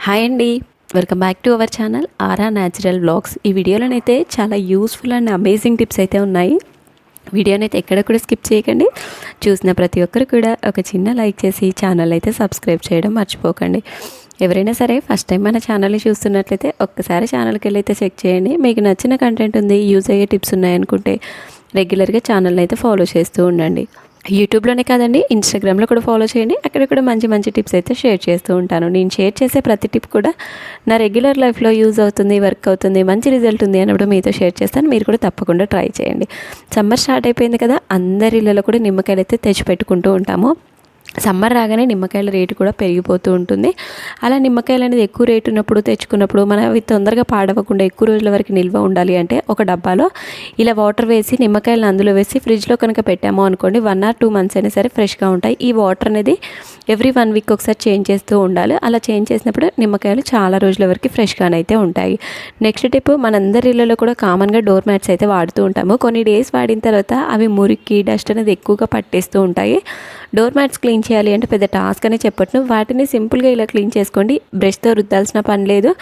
Hi అండి, welcome back to our channel aura natural vlogs. ఈ వీడియోలోనైతే చాలా యూస్ఫుల్ అండ్ అమేజింగ్ టిప్స్ అయితే ఉన్నాయి. వీడియోని అయితే ఎక్కడ కూడా స్కిప్ చేయకండి. చూసిన ప్రతి ఒక్కరు కూడా ఒక చిన్న లైక్ చేసి ఛానల్ అయితే సబ్స్క్రైబ్ చేయడం మర్చిపోకండి. ఎవరైనా సరే ఫస్ట్ టైం మన ఛానల్ని చూస్తున్నట్లయితే ఒక్కసారి ఛానల్కి వెళ్ళి అయితే చెక్ చేయండి. మీకు నచ్చిన కంటెంట్ ఉంది, యూజ్ అయ్యే టిప్స్ ఉన్నాయనుకుంటే రెగ్యులర్గా ఛానల్ని అయితే ఫాలో చేస్తూ ఉండండి. యూట్యూబ్లోనే కాదండి, ఇన్స్టాగ్రామ్లో కూడా ఫాలో చేయండి. అక్కడ కూడా మంచి మంచి టిప్స్ అయితే షేర్ చేస్తూ ఉంటాను. నేను షేర్ చేసే ప్రతి టిప్ కూడా నా రెగ్యులర్ లైఫ్లో యూజ్ అవుతుంది, వర్క్ అవుతుంది, మంచి రిజల్ట్ ఉంది అన్నప్పుడు మీతో షేర్ చేస్తాను. మీరు కూడా తప్పకుండా ట్రై చేయండి. సమ్మర్ స్టార్ట్ అయిపోయింది కదా, అందరి ఇళ్ళలో కూడా నిమ్మకాయలు అయితే తెచ్చి పెట్టుకుంటూ ఉంటాము. సమ్మర్ రాగానే నిమ్మకాయల రేటు కూడా పెరిగిపోతూ ఉంటుంది. అలా నిమ్మకాయలు అనేది ఎక్కువ రేటు ఉన్నప్పుడు తెచ్చుకున్నప్పుడు మనం అవి తొందరగా పాడవకుండా ఎక్కువ రోజుల వరకు నిల్వ ఉండాలి అంటే ఒక డబ్బాలో ఇలా వాటర్ వేసి నిమ్మకాయలను అందులో వేసి ఫ్రిడ్జ్లో కనుక పెట్టామో అనుకోండి 1 or 2 months అయినా సరే ఫ్రెష్గా ఉంటాయి. ఈ వాటర్ అనేది ఎవ్రీ 1 week ఒకసారి చేంజ్ చేస్తూ ఉండాలి. అలా చేంజ్ చేసినప్పుడు నిమ్మకాయలు చాలా రోజుల వరకు ఫ్రెష్గానైతే ఉంటాయి. నెక్స్ట్ టిప్, మనందరి ఇళ్ళలో కూడా కామన్గా డోర్ మ్యాట్స్ అయితే వాడుతూ ఉంటాము. కొన్ని డేస్ వాడిన తర్వాత అవి మురికి డస్ట్ అనేది ఎక్కువగా పట్టేస్తూ ఉంటాయి. డోర్ మ్యాట్స్ క్లీన్ చేయాలి అంటే పెద్ద టాస్క్ అనే చెప్పట్ను. వాటిని సింపుల్గా ఇలా క్లీన్ చేసుకోండి. బ్రష్తో రుద్దాల్సిన పని లేదు,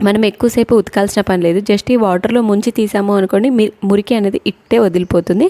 మనం ఎక్కువసేపు ఉతకాల్సిన పని లేదు. జస్ట్ ఈ వాటర్లో ముంచి తీసాము అనుకోండి, మురికి అనేది ఇట్టే వదిలిపోతుంది.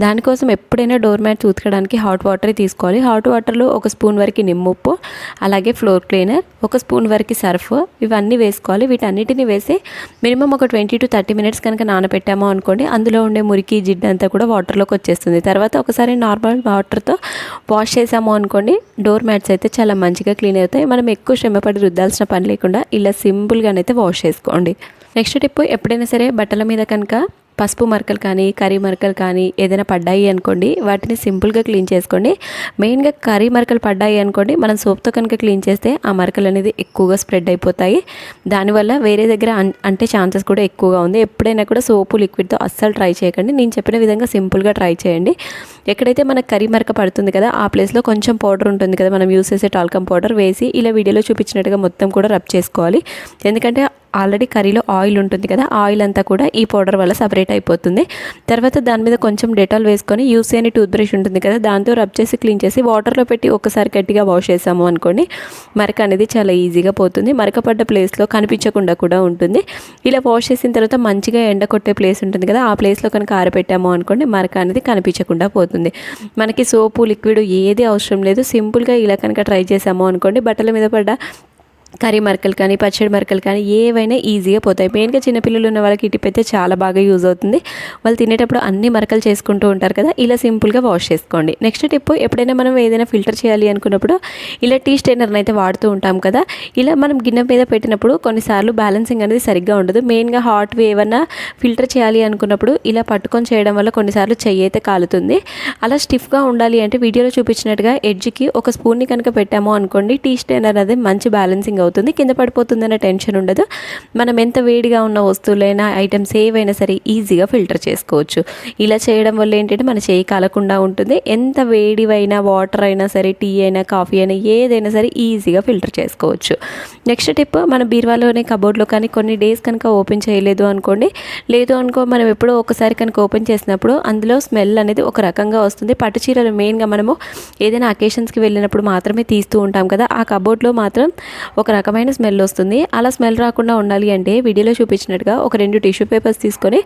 దానికోసం ఎప్పుడైనా డోర్ మ్యాట్స్ ఉతకడానికి హాట్ వాటర్ తీసుకోవాలి. హాట్ వాటర్లో 1 స్పూన్ వరకు నిమ్మప్పు, అలాగే ఫ్లోర్ క్లీనర్, 1 స్పూన్ వరకు సర్ఫ్, ఇవన్నీ వేసుకోవాలి. వీటన్నిటిని వేసి మినిమం ఒక 20 to 30 minutes కనుక నానబెట్టామో అనుకోండి, అందులో ఉండే మురికి జిడ్డు అంతా కూడా వాటర్లోకి వచ్చేస్తుంది. తర్వాత ఒకసారి నార్మల్ వాటర్తో వాష్ చేసాము అనుకోండి, డోర్ మ్యాట్స్ అయితే చాలా మంచిగా క్లీన్ అవుతాయి. మనం ఎక్కువ శ్రమపడి రుద్దాల్సిన పని లేకుండా ఇలా సింపుల్గానైతే వాష్ చేసుకోండి. నెక్స్ట్ టిప్, ఎప్పుడైనా సరే బట్టల మీద కనుక పసుపు మరకలు కానీ కర్రీ మరకలు కానీ ఏదైనా పడ్డాయి అనుకోండి, వాటిని సింపుల్గా క్లీన్ చేసుకోండి. మెయిన్గా కర్రీ మరకలు పడ్డాయి అనుకోండి, మనం సోప్తో కనుక క్లీన్ చేస్తే ఆ మరకలు అనేది ఎక్కువగా స్ప్రెడ్ అయిపోతాయి. దానివల్ల వేరే దగ్గర అంటే ఛాన్సెస్ కూడా ఎక్కువగా ఉంది. ఎప్పుడైనా కూడా సోపు లిక్విడ్తో అస్సలు ట్రై చేయకండి. నేను చెప్పిన విధంగా సింపుల్గా ట్రై చేయండి. ఎక్కడైతే మనకు కర్రీ మరక పడుతుంది కదా, ఆ ప్లేస్లో కొంచెం పౌడర్ ఉంటుంది కదా, మనం యూస్ చేసే టాల్కమ్ పౌడర్ వేసి ఇలా వీడియోలో చూపించినట్టుగా మొత్తం కూడా రబ్ చేసుకోవాలి. ఎందుకంటే ఆల్రెడీ కర్రీలో ఆయిల్ ఉంటుంది కదా, ఆయిల్ అంతా కూడా ఈ పౌడర్ వల్ల సపరేట్ అయిపోతుంది. తర్వాత దాని మీద కొంచెం డెటాల్ వేసుకొని యూస్ చేయని టూత్ బ్రష్ ఉంటుంది కదా, దాంతో రబ్ చేసి క్లీన్ చేసి వాటర్లో పెట్టి ఒకసారి గట్టిగా వాష్ చేసాము అనుకోండి, మరక అనేది చాలా ఈజీగా పోతుంది. మరక పడ్డ ప్లేస్లో కనిపించకుండా కూడా ఉంటుంది. ఇలా వాష్ చేసిన తర్వాత మంచిగా ఎండ కొట్టే ప్లేస్ ఉంటుంది కదా, ఆ ప్లేస్లో కనుక ఆరబెట్టాము అనుకోండి, మరక అనేది కనిపించకుండా పోతుంది. మనకి సోపు లిక్విడ్ ఏది అవసరం లేదు. సింపుల్గా ఇలా కనుక ట్రై చేసాము అనుకోండి, బట్టల మీద పడ్డ కర్రీ మరకలు కానీ పచ్చడి మరకలు కానీ ఏవైనా ఈజీగా పోతాయి. మెయిన్గా చిన్నపిల్లలు ఉన్న వాళ్ళకి ఈ టిప్ అయితే చాలా బాగా యూజ్ అవుతుంది. వాళ్ళు తినేటప్పుడు అన్ని మరకలు చేసుకుంటూ ఉంటారు కదా, ఇలా సింపుల్గా వాష్ చేసుకోండి. నెక్స్ట్ టిప్, ఎప్పుడైనా మనం ఏదైనా ఫిల్టర్ చేయాలి అనుకున్నప్పుడు ఇలా టీ స్టెయినర్ని అయితే వాడుతూ ఉంటాం కదా, ఇలా మనం గిన్నె మీద పెట్టినప్పుడు కొన్నిసార్లు బ్యాలెన్సింగ్ అనేది సరిగ్గా ఉండదు. మెయిన్గా హాట్వి ఏమన్నా ఫిల్టర్ చేయాలి అనుకున్నప్పుడు ఇలా పట్టుకొని చేయడం వల్ల కొన్నిసార్లు చెయ్యి అయితే కాలుతుంది. అలా స్టిఫ్గా ఉండాలి అంటే వీడియోలో చూపించినట్టుగా ఎడ్జ్కి 1 స్పూన్ని కనుక పెట్టాము అనుకోండి, టీ స్టెయినర్ అనేది మంచి బ్యాలెన్సింగ్ అవుతుంది. కింద పడిపోతుందనే టెన్షన్ ఉండదు. మనం ఎంత వేడిగా ఉన్న వస్తువులైనా ఐటమ్స్ ఏవైనా సరే ఈజీగా ఫిల్టర్ చేసుకోవచ్చు. ఇలా చేయడం వల్ల ఏంటంటే మన చేయి కాలకుండా ఉంటుంది. ఎంత వేడివైనా వాటర్ అయినా సరే, టీ అయినా కాఫీ అయినా ఏదైనా సరే ఈజీగా ఫిల్టర్ చేసుకోవచ్చు. నెక్స్ట్ టిప్, మన బీరువాలోనే కబోర్డ్లో కానీ కొన్ని డేస్ కనుక ఓపెన్ చేయలేదు అనుకోండి, లేదు అనుకో మనం ఎప్పుడో ఒకసారి కనుక ఓపెన్ చేసినప్పుడు అందులో స్మెల్ అనేది ఒక రకంగా వస్తుంది. పట్టు చీరలు మెయిన్గా మనము ఏదైనా అకేషన్స్కి వెళ్ళినప్పుడు మాత్రమే తీస్తూ ఉంటాం కదా, ఆ కబోర్డ్లో మాత్రం ఒక రకమైన స్మెల్ వస్తుంది. అలా స్మెల్ రాకుండా ఉండాలి అంటే వీడియోలో చూపించినట్టుగా ఒక 2 టిష్యూ పేపర్స్ తీసుకొని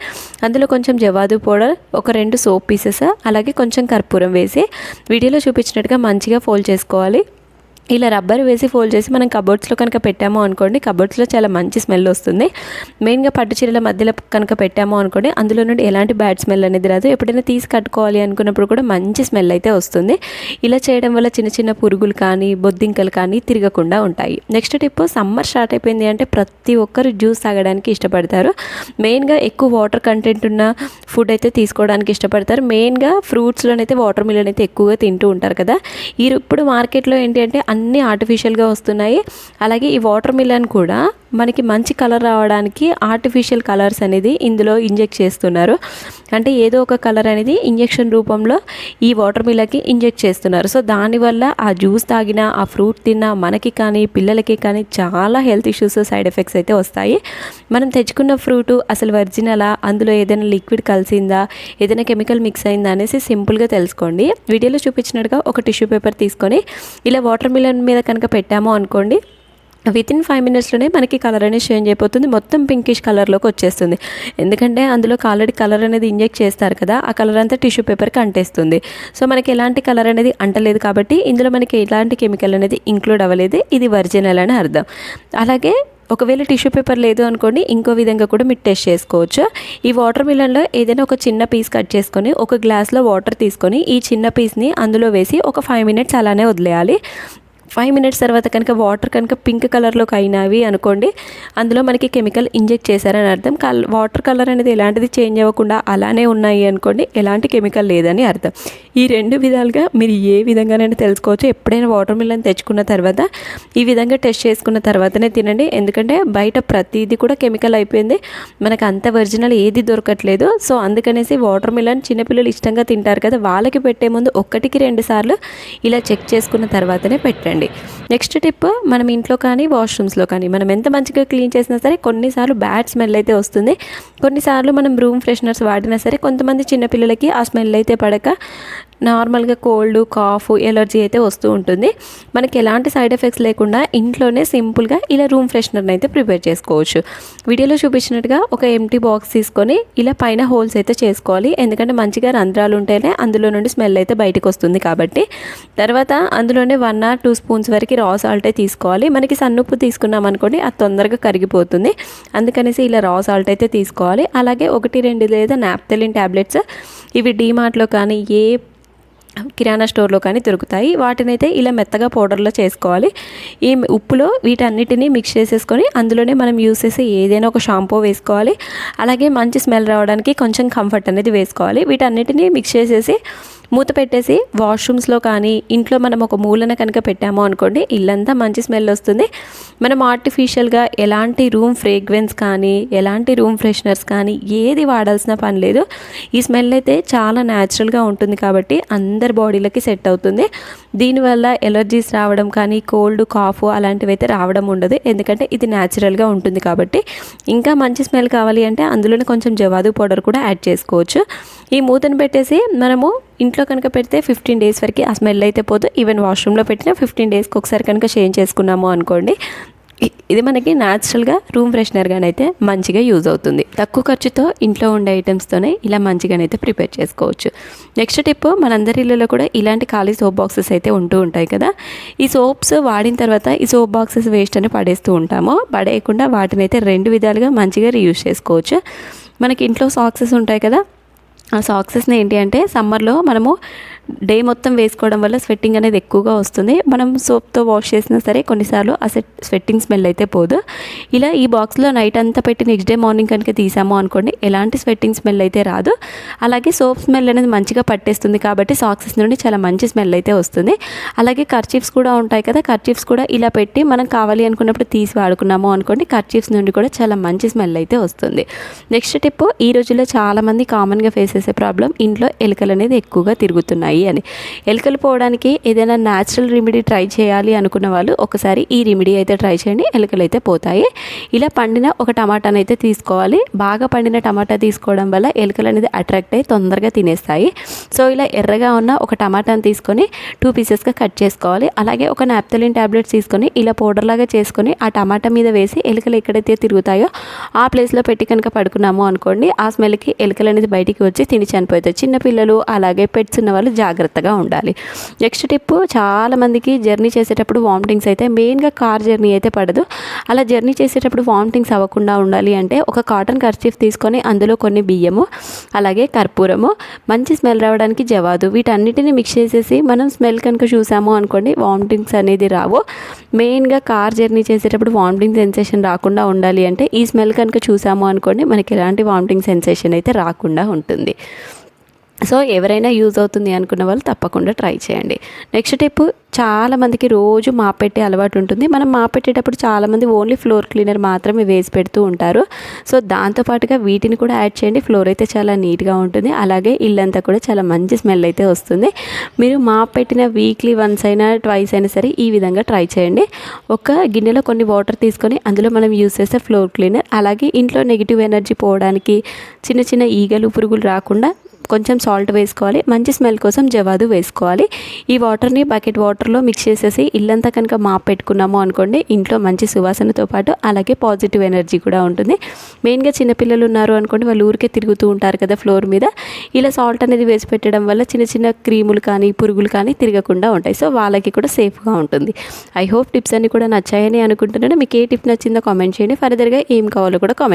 అందులో కొంచెం జవాదు పౌడర్, ఒక 2 సోప్ పీసెస్, అలాగే కొంచెం కర్పూరం వేసి వీడియోలో చూపించినట్టుగా మంచిగా ఫోల్డ్ చేసుకోవాలి. ఇలా రబ్బర్ వేసి ఫోల్డ్ చేసి మనం కబోర్డ్స్లో కనుక పెట్టాము అనుకోండి, కబోర్డ్స్లో చాలా మంచి స్మెల్ వస్తుంది. మెయిన్గా పట్టు చీరల మధ్యలో కనుక పెట్టాము అనుకోండి, అందులో నుండి ఎలాంటి బ్యాడ్ స్మెల్ అనేది రాదు. ఎప్పుడైనా తీసి కట్టుకోవాలి అనుకున్నప్పుడు కూడా మంచి స్మెల్ అయితే వస్తుంది. ఇలా చేయడం వల్ల చిన్న చిన్న పురుగులు కానీ బొద్దింకలు కానీ తిరగకుండా ఉంటాయి. నెక్స్ట్ టిప్, సమ్మర్ స్టార్ట్ అయిపోయింది అంటే ప్రతి ఒక్కరు జ్యూస్ తాగడానికి ఇష్టపడతారు. మెయిన్గా ఎక్కువ వాటర్ కంటెంట్ ఉన్న ఫుడ్ అయితే తీసుకోవడానికి ఇష్టపడతారు. మెయిన్గా ఫ్రూట్స్లోనైతే వాటర్ మిలన్ అయితే ఎక్కువగా తింటూ ఉంటారు కదా. ఇప్పుడు మార్కెట్లో ఏంటి అంటే అన్నీ ఆర్టిఫిషియల్గా వస్తున్నాయి. అలాగే ఈ వాటర్ మిలన్ కూడా మనకి మంచి కలర్ రావడానికి ఆర్టిఫిషియల్ కలర్స్ అనేది ఇందులో ఇంజెక్ట్ చేస్తున్నారు. అంటే ఏదో ఒక కలర్ అనేది ఇంజెక్షన్ రూపంలో ఈ వాటర్ మిలన్కి ఇంజెక్ట్ చేస్తున్నారు. సో దానివల్ల ఆ జ్యూస్ తాగినా ఆ ఫ్రూట్ తిన్నా మనకి కానీ పిల్లలకి కానీ చాలా హెల్త్ ఇష్యూస్ సైడ్ ఎఫెక్ట్స్ అయితే వస్తాయి. మనం తెచ్చుకున్న ఫ్రూటు అసలు ఒరిజినలా, అందులో ఏదైనా లిక్విడ్ కలిసిందా, ఏదైనా కెమికల్ మిక్స్ అయిందా అనేసి సింపుల్గా తెలుసుకోండి. వీడియోలో చూపించినట్టుగా ఒక టిష్యూ పేపర్ తీసుకొని ఇలా వాటర్ మిలన్ మీద కనుక పెట్టామో అనుకోండి, వితిన్ 5 మినిట్స్లోనే మనకి కలర్ అనేది చేంజ్ అయిపోతుంది, మొత్తం పింకిష్ కలర్లోకి వచ్చేస్తుంది. ఎందుకంటే అందులోకి ఆల్రెడీ కలర్ అనేది ఇంజెక్ట్ చేస్తారు కదా, ఆ కలర్ అంతా టిష్యూ పేపర్కి అంటేస్తుంది. సో మనకి ఎలాంటి కలర్ అనేది అంటలేదు కాబట్టి ఇందులో మనకి ఎలాంటి కెమికల్ అనేది ఇంక్లూడ్ అవ్వలేదు, ఇది ఒరిజినల్ అని అర్థం. అలాగే ఒకవేళ టిష్యూ పేపర్ లేదు అనుకోండి, ఇంకో విధంగా కూడా మీరు టెస్ట్ చేసుకోవచ్చు. ఈ వాటర్ మిలన్లో ఏదైనా ఒక చిన్న పీస్ కట్ చేసుకొని ఒక గ్లాస్లో వాటర్ తీసుకొని ఈ చిన్న పీస్ని అందులో వేసి ఒక 5 మినిట్స్ అలానే వదిలేయాలి. 5 మినిట్స్ తర్వాత కనుక వాటర్ కనుక పింక్ కలర్లోకి అయినవి అనుకోండి, అందులో మనకి కెమికల్ ఇంజెక్ట్ చేశారని అర్థం. వాటర్ కలర్ అనేది ఎలాంటిది చేంజ్ అవ్వకుండా అలానే ఉన్నాయి అనుకోండి, ఎలాంటి కెమికల్ లేదని అర్థం. ఈ 2 విధాలుగా మీరు ఏ విధంగానైనా తెలుసుకోవచ్చు. ఎప్పుడైనా వాటర్ మిలన్ తెచ్చుకున్న తర్వాత ఈ విధంగా టెస్ట్ చేసుకున్న తర్వాతనే తినండి. ఎందుకంటే బయట ప్రతిదీ కూడా కెమికల్ అయిపోయింది, మనకు అంత ఒరిజినల్ ఏది దొరకట్లేదు. సో అందుకనేసి వాటర్ మిలన్ చిన్నపిల్లలు ఇష్టంగా తింటారు కదా, వాళ్ళకి పెట్టే ముందు 1-2 సార్లు ఇలా చెక్ చేసుకున్న తర్వాతనే పెట్టండి. నెక్స్ట్ టిప్, మనం ఇంట్లో కానీ వాష్రూమ్స్లో కానీ మనం ఎంత మంచిగా క్లీన్ చేసినా సరే కొన్నిసార్లు బ్యాడ్ స్మెల్ అయితే వస్తుంది. కొన్నిసార్లు మనం రూమ్ ఫ్రెషనర్స్ వాడినా సరే కొంతమంది చిన్నపిల్లలకి ఆ స్మెల్ అయితే పడక నార్మల్గా కోల్డ్, కాఫ్, ఎలర్జీ అయితే వస్తూ ఉంటుంది. మనకి ఎలాంటి సైడ్ ఎఫెక్ట్స్ లేకుండా ఇంట్లోనే సింపుల్గా ఇలా రూమ్ ఫ్రెషనర్ని అయితే ప్రిపేర్ చేసుకోవచ్చు. వీడియోలో చూపించినట్టుగా ఒక ఎంటీ బాక్స్ తీసుకొని ఇలా పైన హోల్స్ అయితే చేసుకోవాలి. ఎందుకంటే మంచిగా రంధ్రాలు ఉంటేనే అందులో నుండి స్మెల్ అయితే బయటకు వస్తుంది కాబట్టి. తర్వాత అందులోనే 1 or 2 స్పూన్స్ వరకు రా సాల్టే తీసుకోవాలి. మనకి సన్నుప్పు తీసుకున్నాం అనుకోండి, అది తొందరగా కరిగిపోతుంది, అందుకనేసి ఇలా రా సాల్ట్ అయితే తీసుకోవాలి. అలాగే 1-2 లేదా నాప్థలిన్ ట్యాబ్లెట్స్, ఇవి డీమార్ట్లో కానీ ఏ కిరాణా స్టోర్లో కానీ దొరుకుతాయి. వాటినైతే ఇలా మెత్తగా పౌడర్లో చేసుకోవాలి. ఈ ఉప్పులో వీటన్నిటిని మిక్స్ చేసేసుకొని అందులోనే మనం యూస్ చేసే ఏదైనా ఒక షాంపూ వేసుకోవాలి. అలాగే మంచి స్మెల్ రావడానికి కొంచెం కంఫర్ట్ అనేది వేసుకోవాలి. వీటన్నిటిని మిక్స్ చేసేసి మూత పెట్టేసి వాష్రూమ్స్లో కానీ ఇంట్లో మనం ఒక మూలన కనుక పెట్టామో అనుకోండి, ఇల్లంతా మంచి స్మెల్ వస్తుంది. మనం ఆర్టిఫిషియల్గా ఎలాంటి రూమ్ ఫ్రేగ్రెన్స్ కానీ ఎలాంటి రూమ్ ఫ్రెషనర్స్ కానీ ఏది వాడాల్సిన పని లేదు. ఈ స్మెల్ అయితే చాలా న్యాచురల్గా ఉంటుంది కాబట్టి అందరి బాడీలకి సెట్ అవుతుంది. దీనివల్ల ఎలర్జీస్ రావడం కానీ కోల్డ్, కాఫ్ అలాంటివి అయితే రావడం ఉండదు, ఎందుకంటే ఇది న్యాచురల్గా ఉంటుంది కాబట్టి. ఇంకా మంచి స్మెల్ కావాలి అంటే అందులోనే కొంచెం జవాదు పౌడర్ కూడా యాడ్ చేసుకోవచ్చు. ఈ మూతను పెట్టేసి మనము ఇంట్లో కనుక పెడితే 15 డేస్ వరకు ఆ స్మెల్ అయితే పోదు. ఈవెన్ వాష్రూమ్లో పెట్టినా 15 డేస్కి ఒకసారి కనుక చేంజ్ చేసుకున్నాము అనుకోండి, ఇది మనకి న్యాచురల్గా రూమ్ ఫ్రెషనర్గానైతే మంచిగా యూజ్ అవుతుంది. తక్కువ ఖర్చుతో ఇంట్లో ఉండే ఐటమ్స్తోనే ఇలా మంచిగానైతే ప్రిపేర్ చేసుకోవచ్చు. నెక్స్ట్ టిప్, మనందరి ఇళ్ళలో కూడా ఇలాంటి ఖాళీ సోప్ బాక్సెస్ అయితే ఉంటూ ఉంటాయి కదా. ఈ సోప్స్ వాడిన తర్వాత ఈ సోప్ బాక్సెస్ వేస్ట్ అని పడేస్తూ ఉంటాము. పడేయకుండా వాటిని అయితే 2 విధాలుగా మంచిగా రీయూజ్ చేసుకోవచ్చు. మనకి ఇంట్లో సాక్సెస్ ఉంటాయి కదా, ఆ సాక్సెస్ని ఏంటి అంటే సమ్మర్లో మనము డే మొత్తం వేసుకోవడం వల్ల స్వెట్టింగ్ అనేది ఎక్కువగా వస్తుంది. మనం సోప్తో వాష్ చేసినా సరే కొన్నిసార్లు ఆ స్వెట్టింగ్ స్మెల్ అయితే పోదు. ఇలా ఈ బాక్స్లో నైట్ అంతా పెట్టి నెక్స్ట్ డే మార్నింగ్ కనుక తీసాము అనుకోండి, ఎలాంటి స్వెట్టింగ్ స్మెల్ అయితే రాదు. అలాగే సోప్ స్మెల్ అనేది మంచిగా పట్టేస్తుంది కాబట్టి సాక్సెస్ నుండి చాలా మంచి స్మెల్ అయితే వస్తుంది. అలాగే కర్చీఫ్స్ కూడా ఉంటాయి కదా, కర్చీఫ్స్ కూడా ఇలా పెట్టి మనం కావాలి అనుకున్నప్పుడు తీసి వాడుకున్నాము అనుకోండి, కర్చీఫ్స్ నుండి కూడా చాలా మంచి స్మెల్ అయితే వస్తుంది. నెక్స్ట్ టిప్, ఈ రోజుల్లో చాలామంది కామన్గా ఫేస్ చేసే ప్రాబ్లం, ఇంట్లో ఎలుకలు అనేది ఎక్కువగా తిరుగుతున్నాయి అని. ఎలుకలు పోవడానికి ఏదైనా న్యాచురల్ రెమెడీ ట్రై చేయాలి అనుకున్న వాళ్ళు ఒకసారి ఈ రెమెడీ అయితే ట్రై చేయండి, ఎలుకలు అయితే పోతాయి. ఇలా పండిన ఒక టమాటాని అయితే తీసుకోవాలి. బాగా పండిన టమాటా తీసుకోవడం వల్ల ఎలుకలు అనేది అట్రాక్ట్ అయ్యి తొందరగా తినేస్తాయి. సో ఇలా ఎర్రగా ఉన్న ఒక టమాటాని తీసుకొని 2 పీసెస్గా కట్ చేసుకోవాలి. అలాగే ఒక నాప్థలిన్ ట్యాబ్లెట్స్ తీసుకొని ఇలా పౌడర్ లాగా చేసుకొని ఆ టమాటా మీద వేసి ఎలుకలు ఎక్కడైతే తిరుగుతాయో ఆ ప్లేస్లో పెట్టి కనుక పడుకున్నాము అనుకోండి, ఆ స్మెల్కి ఎలుకలు అనేది బయటికి వచ్చి తిని చనిపోతాయి. చిన్నపిల్లలు అలాగే పెట్స్ ఉన్న వాళ్ళు జాగ్రత్తగా ఉండాలి. నెక్స్ట్ టిప్, చాలామందికి జర్నీ చేసేటప్పుడు వామిటింగ్స్ అయితే, మెయిన్గా కార్ జర్నీ అయితే పడదు. అలా జర్నీ చేసేటప్పుడు వామిటింగ్స్ అవ్వకుండా ఉండాలి అంటే ఒక కాటన్ కర్చీఫ్ తీసుకొని అందులో కొన్ని బియ్యము, అలాగే కర్పూరము, మంచి స్మెల్ రావడానికి జవాదు, వీటన్నిటిని మిక్స్ చేసేసి మనం స్మెల్ కనుక చూసాము అనుకోండి, వామిటింగ్స్ అనేది రావు. మెయిన్గా కార్ జర్నీ చేసేటప్పుడు వామిటింగ్ సెన్సేషన్ రాకుండా ఉండాలి అంటే ఈ స్మెల్ కనుక చూసాము అనుకోండి, మనకి ఎలాంటి వామిటింగ్ సెన్సేషన్ అయితే రాకుండా ఉంటుంది. సో ఎవరైనా యూజ్ అవుతుంది అనుకున్న వాళ్ళు తప్పకుండా ట్రై చేయండి. నెక్స్ట్ టిప్, చాలామందికి రోజు మాప్ పెట్టే అలవాటు ఉంటుంది. మనం మాప్ పెట్టేటప్పుడు చాలామంది ఓన్లీ ఫ్లోర్ క్లీనర్ మాత్రమే వేసి పెడుతూ ఉంటారు. సో దాంతోపాటుగా వీటిని కూడా యాడ్ చేయండి. ఫ్లోర్ అయితే చాలా నీట్గా ఉంటుంది, అలాగే ఇల్లంతా కూడా చాలా మంచి స్మెల్ అయితే వస్తుంది. మీరు మాప్ పెట్టిన వీక్లీ వన్స్ అయినా ట్వైస్ అయినా సరే ఈ విధంగా ట్రై చేయండి. ఒక గిన్నెలో కొన్ని వాటర్ తీసుకొని అందులో మనం యూస్ చేసే ఫ్లోర్ క్లీనర్, అలాగే ఇంట్లో నెగిటివ్ ఎనర్జీ పోవడానికి, చిన్న చిన్న ఈగలు పురుగులు రాకుండా కొంచెం సాల్ట్ వేసుకోవాలి, మంచి స్మెల్ కోసం జవాదు వేసుకోవాలి. ఈ వాటర్ని బకెట్ వాటర్లో మిక్స్ చేసేసి ఇల్లంతా కనుక మాప్ పెట్టుకున్నాము అనుకోండి, ఇంట్లో మంచి సువాసనతో పాటు అలాగే పాజిటివ్ ఎనర్జీ కూడా ఉంటుంది. మెయిన్గా చిన్నపిల్లలు ఉన్నారు అనుకోండి, వాళ్ళు ఊరికే తిరుగుతూ ఉంటారు కదా ఫ్లోర్ మీద. ఇలా సాల్ట్ అనేది వేసి పెట్టడం వల్ల చిన్న చిన్న క్రీములు కానీ పురుగులు కానీ తిరగకుండా ఉంటాయి. సో వాళ్ళకి కూడా సేఫ్గా ఉంటుంది. ఐ హోప్ టిప్స్ అన్ని కూడా నచ్చాయని అనుకుంటున్నాను. మీకు ఏ టిప్ నచ్చిందో కామెంట్ చేయండి. ఫర్దర్గా ఏం కావాలో కూడా కామెంట్